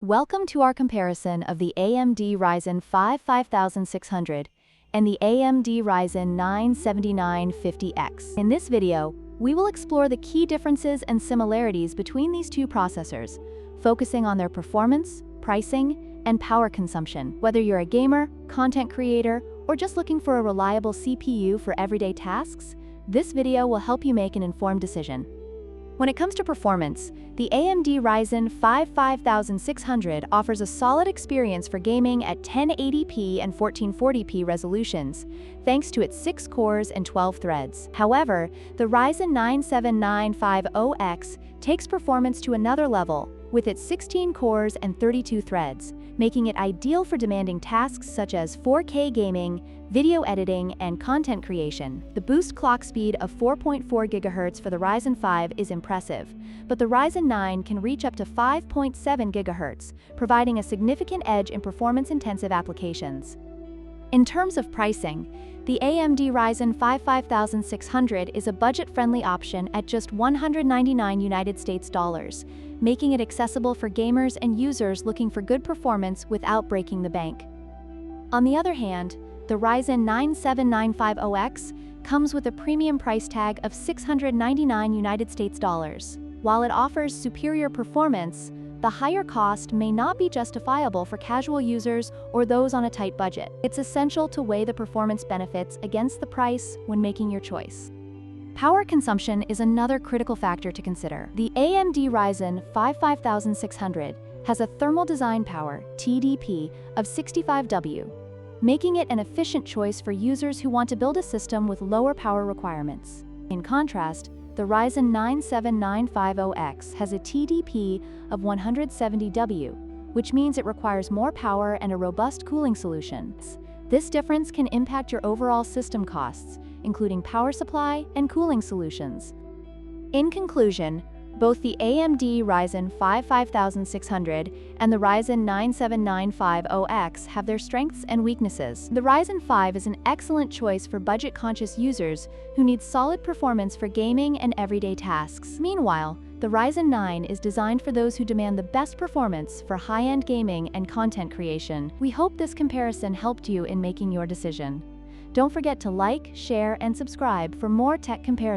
Welcome to our comparison of the AMD Ryzen 5 5600 and the AMD Ryzen 9 7950X. In this video, we will explore the key differences and similarities between these two processors, focusing on their performance, pricing, and power consumption. Whether you're a gamer, content creator, or just looking for a reliable CPU for everyday tasks, this video will help you make an informed decision. When it comes to performance, the AMD Ryzen 5 5600 offers a solid experience for gaming at 1080p and 1440p resolutions, thanks to its 6 cores and 12 threads. However, the Ryzen 9 7950X takes performance to another level, with its 16 cores and 32 threads, making it ideal for demanding tasks such as 4K gaming, video editing, and content creation. The boost clock speed of 4.4 GHz for the Ryzen 5 is impressive, but the Ryzen 9 can reach up to 5.7 GHz, providing a significant edge in performance-intensive applications. In terms of pricing, the AMD Ryzen 5 5600 is a budget-friendly option at just $199 United States dollars, making it accessible for gamers and users looking for good performance without breaking the bank. On the other hand, the Ryzen 9 7950X comes with a premium price tag of $699 United States dollars. While it offers superior performance, the higher cost may not be justifiable for casual users or those on a tight budget. It's essential to weigh the performance benefits against the price when making your choice. Power consumption is another critical factor to consider. The AMD Ryzen 5 5600 has a thermal design power, TDP, of 65W, making it an efficient choice for users who want to build a system with lower power requirements. In contrast, the Ryzen 9 7950X has a TDP of 170W, which means it requires more power and a robust cooling solution. This difference can impact your overall system costs, including power supply and cooling solutions. In conclusion, both the AMD Ryzen 5 5600 and the Ryzen 9 7950X have their strengths and weaknesses. The Ryzen 5 is an excellent choice for budget-conscious users who need solid performance for gaming and everyday tasks. Meanwhile, the Ryzen 9 is designed for those who demand the best performance for high-end gaming and content creation. We hope this comparison helped you in making your decision. Don't forget to like, share, and subscribe for more tech comparisons.